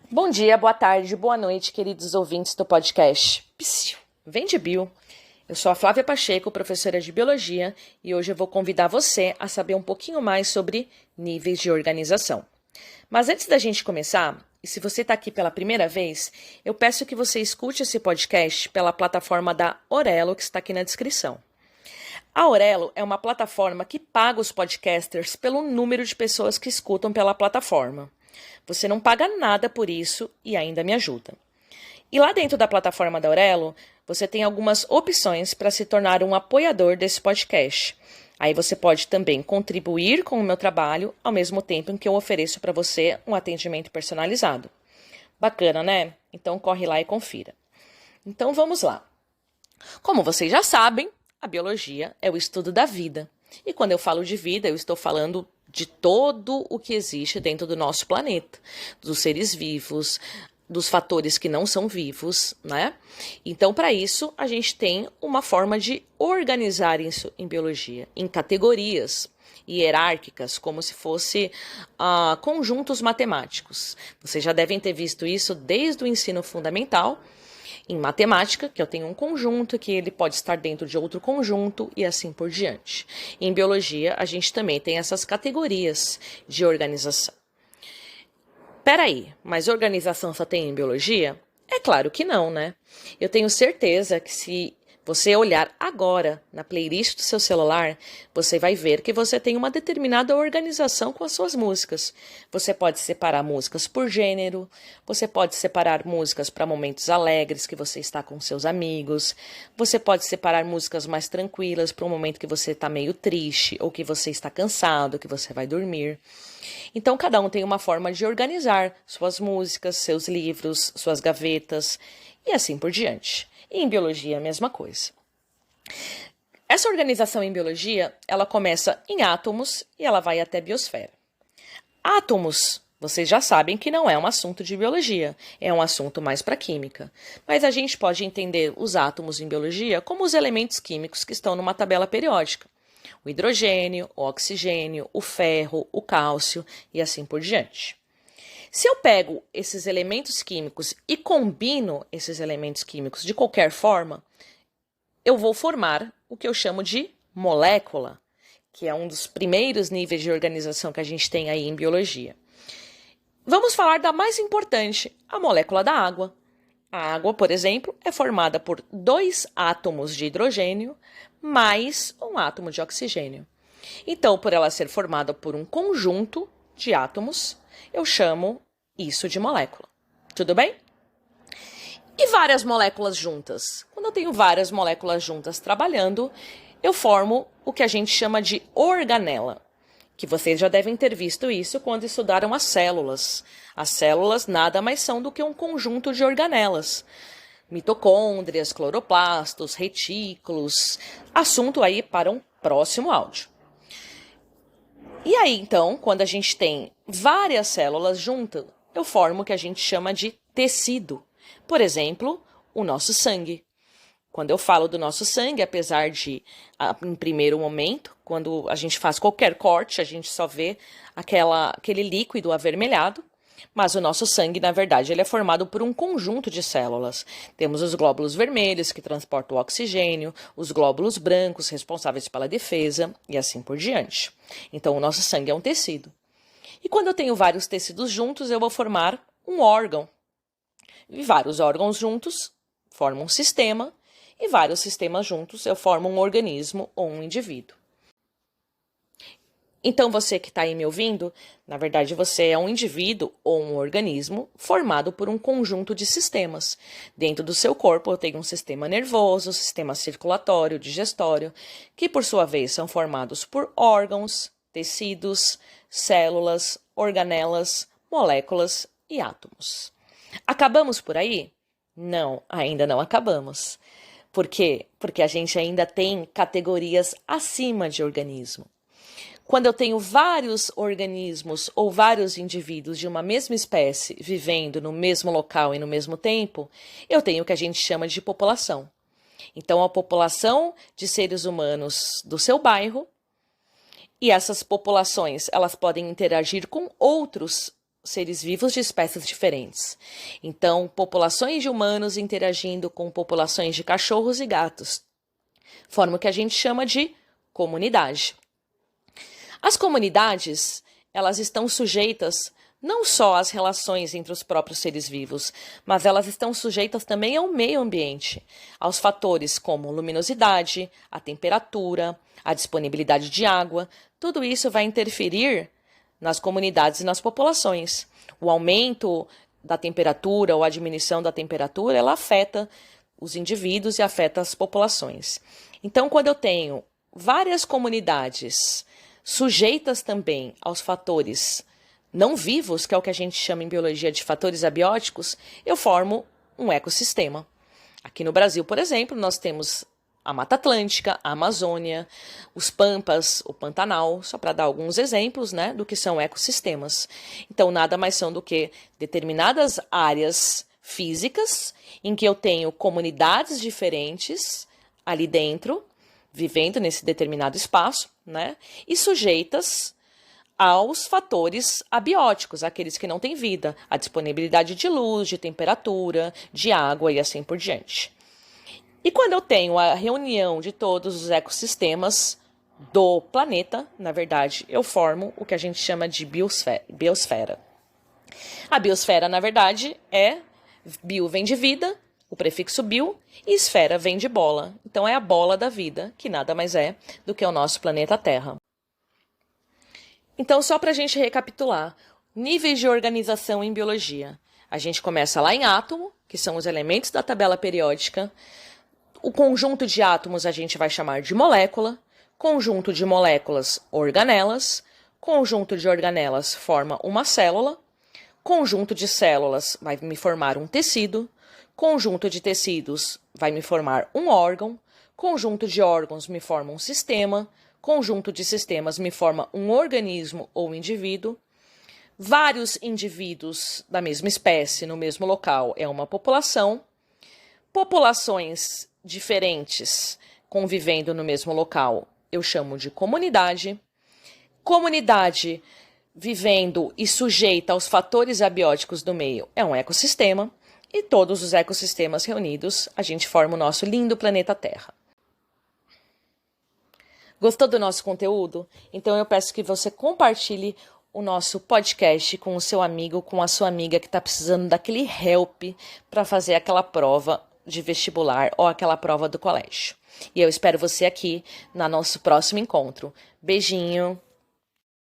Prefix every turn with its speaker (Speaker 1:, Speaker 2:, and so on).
Speaker 1: Bom dia, boa tarde, boa noite, queridos ouvintes do podcast Psiu, Vem de Bio. Eu sou a Flávia Pacheco, professora de Biologia, e hoje eu vou convidar você a saber um pouquinho mais sobre níveis de organização. Mas antes da gente começar, e se você está aqui pela primeira vez, eu peço que você escute esse podcast pela plataforma da Orelo, que está aqui na descrição. A Orelo é uma plataforma que paga os podcasters pelo número de pessoas que escutam pela plataforma. Você não paga nada por isso e ainda me ajuda. E lá dentro da plataforma da Orelo, você tem algumas opções para se tornar um apoiador desse podcast. Aí você pode também contribuir com o meu trabalho, ao mesmo tempo em que eu ofereço para você um atendimento personalizado. Bacana, né? Então corre lá e confira. Então vamos lá. Como vocês já sabem, a biologia é o estudo da vida. E quando eu falo de vida, eu estou falando de todo o que existe dentro do nosso planeta, dos seres vivos, dos fatores que não são vivos, né? Então, para isso, a gente tem uma forma de organizar isso em biologia, em categorias hierárquicas, como se fosse conjuntos matemáticos. Vocês já devem ter visto isso desde o ensino fundamental, em matemática, que eu tenho um conjunto, que ele pode estar dentro de outro conjunto e assim por diante. Em biologia, a gente também tem essas categorias de organização. Peraí, mas organização só tem em biologia? É claro que não, né? Eu tenho certeza que se você olhar agora na playlist do seu celular, você vai ver que você tem uma determinada organização com as suas músicas. Você pode separar músicas por gênero, você pode separar músicas para momentos alegres que você está com seus amigos, você pode separar músicas mais tranquilas para um momento que você está meio triste ou que você está cansado, que você vai dormir. Então, cada um tem uma forma de organizar suas músicas, seus livros, suas gavetas e assim por diante. E em biologia, a mesma coisa. Essa organização em biologia, ela começa em átomos e ela vai até a biosfera. Átomos, vocês já sabem que não é um assunto de biologia, é um assunto mais para química. Mas a gente pode entender os átomos em biologia como os elementos químicos que estão numa tabela periódica. O hidrogênio, o oxigênio, o ferro, o cálcio e assim por diante. Se eu pego esses elementos químicos e combino esses elementos químicos de qualquer forma, eu vou formar o que eu chamo de molécula, que é um dos primeiros níveis de organização que a gente tem aí em biologia. Vamos falar da mais importante, a molécula da água. A água, por exemplo, é formada por 2 átomos de hidrogênio mais um átomo de oxigênio. Então, por ela ser formada por um conjunto de átomos, eu chamo isso de molécula. Tudo bem? E várias moléculas juntas? Quando eu tenho várias moléculas juntas trabalhando, eu formo o que a gente chama de organela, que vocês já devem ter visto isso quando estudaram as células. As células nada mais são do que um conjunto de organelas. Mitocôndrias, cloroplastos, retículos. Assunto aí para um próximo áudio. E aí, então, quando a gente tem várias células juntas, eu formo o que a gente chama de tecido. Por exemplo, o nosso sangue. Quando eu falo do nosso sangue, apesar de, em primeiro momento, quando a gente faz qualquer corte, a gente só vê aquele líquido avermelhado, mas o nosso sangue, na verdade, ele é formado por um conjunto de células. Temos os glóbulos vermelhos, que transportam o oxigênio, os glóbulos brancos, responsáveis pela defesa, e assim por diante. Então, o nosso sangue é um tecido. E quando eu tenho vários tecidos juntos, eu vou formar um órgão. E vários órgãos juntos formam um sistema, e vários sistemas juntos eu formo um organismo ou um indivíduo. Então, você que está aí me ouvindo, na verdade você é um indivíduo ou um organismo formado por um conjunto de sistemas. Dentro do seu corpo eu tenho um sistema nervoso, sistema circulatório, digestório, que por sua vez são formados por órgãos, tecidos, células, organelas, moléculas e átomos. Acabamos por aí? Não, ainda não acabamos. Por quê? Porque a gente ainda tem categorias acima de organismo. Quando eu tenho vários organismos ou vários indivíduos de uma mesma espécie vivendo no mesmo local e no mesmo tempo, eu tenho o que a gente chama de população. Então, a população de seres humanos do seu bairro, e essas populações, elas podem interagir com outros seres vivos de espécies diferentes. Então, populações de humanos interagindo com populações de cachorros e gatos. Forma o que a gente chama de comunidade. As comunidades, elas estão sujeitas não só às relações entre os próprios seres vivos, mas elas estão sujeitas também ao meio ambiente, aos fatores como luminosidade, a temperatura, a disponibilidade de água. Tudo isso vai interferir nas comunidades e nas populações. O aumento da temperatura ou a diminuição da temperatura, ela afeta os indivíduos e afeta as populações. Então, quando eu tenho várias comunidades sujeitas também aos fatores não vivos, que é o que a gente chama em biologia de fatores abióticos, eu formo um ecossistema. Aqui no Brasil, por exemplo, nós temos a Mata Atlântica, a Amazônia, os Pampas, o Pantanal, só para dar alguns exemplos, né, do que são ecossistemas. Então, nada mais são do que determinadas áreas físicas em que eu tenho comunidades diferentes ali dentro, vivendo nesse determinado espaço, né, e sujeitas aos fatores abióticos, aqueles que não têm vida, a disponibilidade de luz, de temperatura, de água e assim por diante. E quando eu tenho a reunião de todos os ecossistemas do planeta, na verdade, eu formo o que a gente chama de biosfera. A biosfera, na verdade, bio vem de vida, o prefixo bio, e esfera vem de bola. Então é a bola da vida, que nada mais é do que o nosso planeta Terra. Então, só para a gente recapitular, níveis de organização em biologia. A gente começa lá em átomo, que são os elementos da tabela periódica. O conjunto de átomos a gente vai chamar de molécula. Conjunto de moléculas, organelas. Conjunto de organelas forma uma célula. Conjunto de células vai me formar um tecido. Conjunto de tecidos vai me formar um órgão. Conjunto de órgãos me forma um sistema. Conjunto de sistemas me forma um organismo ou indivíduo. Vários indivíduos da mesma espécie no mesmo local é uma população. Populações diferentes convivendo no mesmo local eu chamo de comunidade. Comunidade vivendo e sujeita aos fatores abióticos do meio é um ecossistema. E todos os ecossistemas reunidos a gente forma o nosso lindo planeta Terra. Gostou do nosso conteúdo? Então eu peço que você compartilhe o nosso podcast com o seu amigo, com a sua amiga que está precisando daquele help para fazer aquela prova de vestibular ou aquela prova do colégio. E eu espero você aqui no nosso próximo encontro. Beijinho!